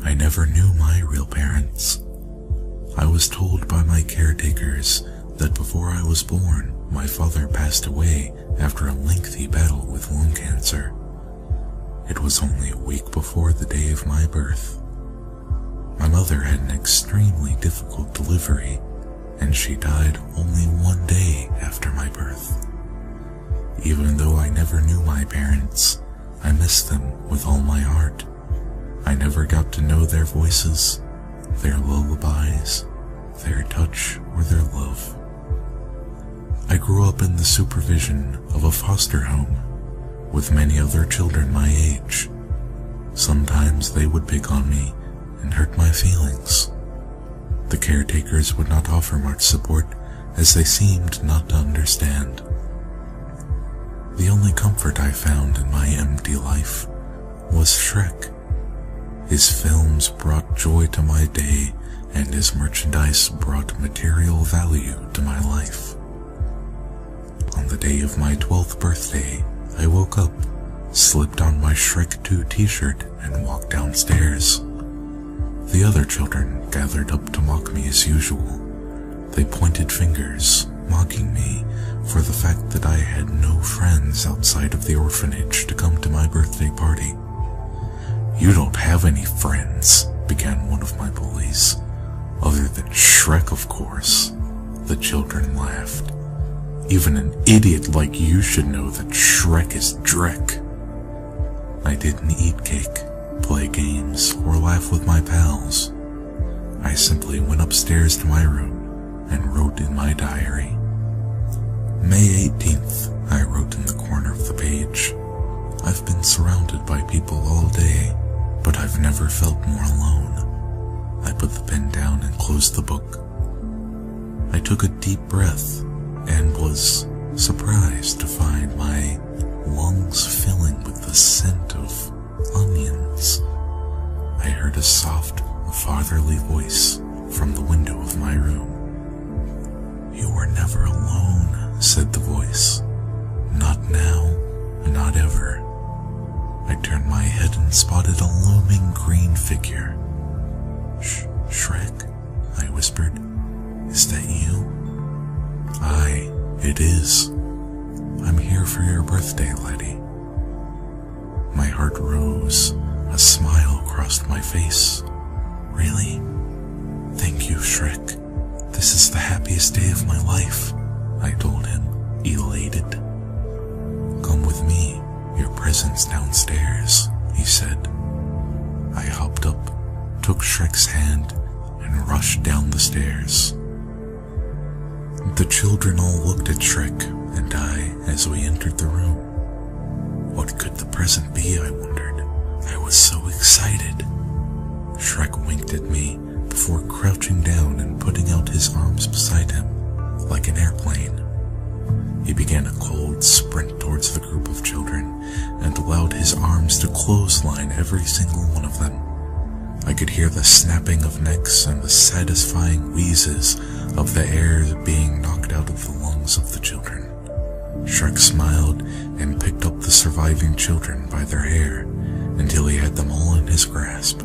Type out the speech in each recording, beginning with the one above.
I never knew my real parents. I was told by my caretakers that before I was born, my father passed away after a lengthy battle with lung cancer. It was only a week before the day of my birth. My mother had an extremely difficult delivery, and she died only one day after my birth. Even though I never knew my parents, I missed them with all my heart. I never got to know their voices, their lullabies, their touch, or their love. I grew up in the supervision of a foster home with many other children my age. Sometimes they would pick on me and hurt my feelings. The caretakers would not offer much support as they seemed not to understand. The only comfort I found in my empty life was Shrek. His films brought joy to my day, and his merchandise brought material value to my life. On the day of my 12th birthday, I woke up, slipped on my Shrek 2 t-shirt, and walked downstairs. The other children gathered up to mock me as usual. They pointed fingers, mocking me for the fact that I had no friends outside of the orphanage to come to my birthday party. "You don't have any friends," began one of my bullies. "Other than Shrek, of course." The children laughed. "Even an idiot like you should know that Shrek is Drek." I didn't eat cake, play games, or laugh with my pals. I simply went upstairs to my room and wrote in my diary. May 18th, I wrote in the corner of the page. "I've been surrounded by people all day, but I've never felt more alone." I put the pen down and closed the book. I took a deep breath and was surprised to find my lungs filling with the scent of onions. I heard a soft, fatherly voice from the window of my room. "You are never alone," said the voice. "Not now, not ever." I turned my head and spotted a looming green figure. Shrek," I whispered. "Is that you?" "Aye, it is. I'm here for your birthday, laddie." My heart rose. A smile crossed my face. "Really? Thank you, Shrek. This is the happiest day of my life," I told him, elated. "Come with me. Your present's downstairs," he said. I hopped up, took Shrek's hand, and rushed down the stairs. The children all looked at Shrek and I as we entered the room. What could the present be, I wondered. I was so excited. Shrek winked at me before crouching down and putting out his arms beside him, like an airplane. He began a cold sprint towards the group of children and allowed his arms to clothesline every single one of them. I could hear the snapping of necks and the satisfying wheezes of the air being knocked out of the lungs of the children. Shrek smiled and picked up the surviving children by their hair until he had them all in his grasp.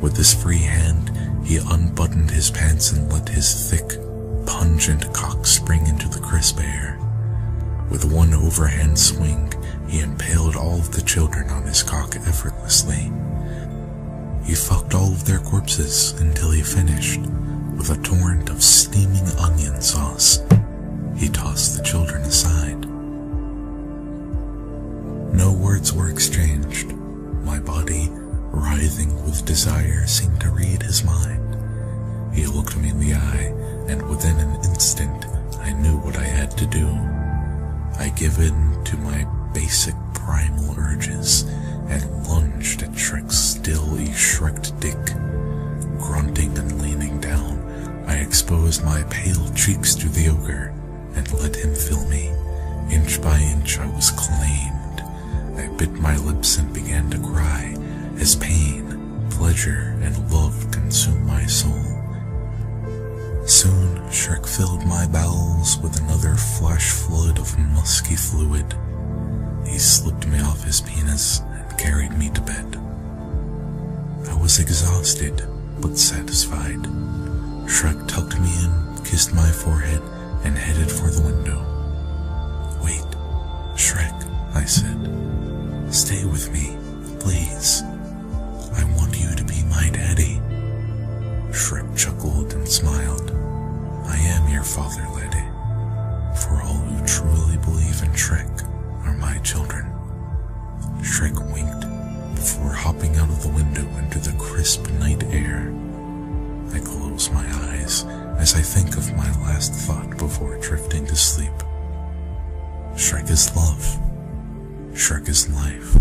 With his free hand, he unbuttoned his pants and let his thick, pungent cock spring into the crisp air. With one overhand swing, he impaled all of the children on his cock effortlessly. He fucked all of their corpses until he finished, with a torrent of steaming onion sauce. He tossed the children aside. No words were exchanged. My body, writhing with desire, seemed to read his mind. He looked me in the eye, and within an instant, I knew what I had to do. I gave in to my basic primal urges and lunged at Shrek's still Shreked dick. Grunting and leaning down, I exposed my pale cheeks to the ogre and let him fill me. Inch by inch I was claimed. I bit my lips and began to cry as pain, pleasure, and love consumed my soul. Soon Shrek filled my bowels with another flash flood of musky fluid. He slipped me off his penis and carried me to bed. I was exhausted, but satisfied. Shrek tucked me in, kissed my forehead, and headed for the window. "Wait, Shrek," I said. "Stay with me, please. I want you to be my daddy." Shrek chuckled and smiled. "I am your father, lady, for all who truly believe in Shrek are my children." Shrek winked before hopping out of the window into the crisp night air. I close my eyes as I think of my last thought before drifting to sleep. Shrek is love. Shrek is life.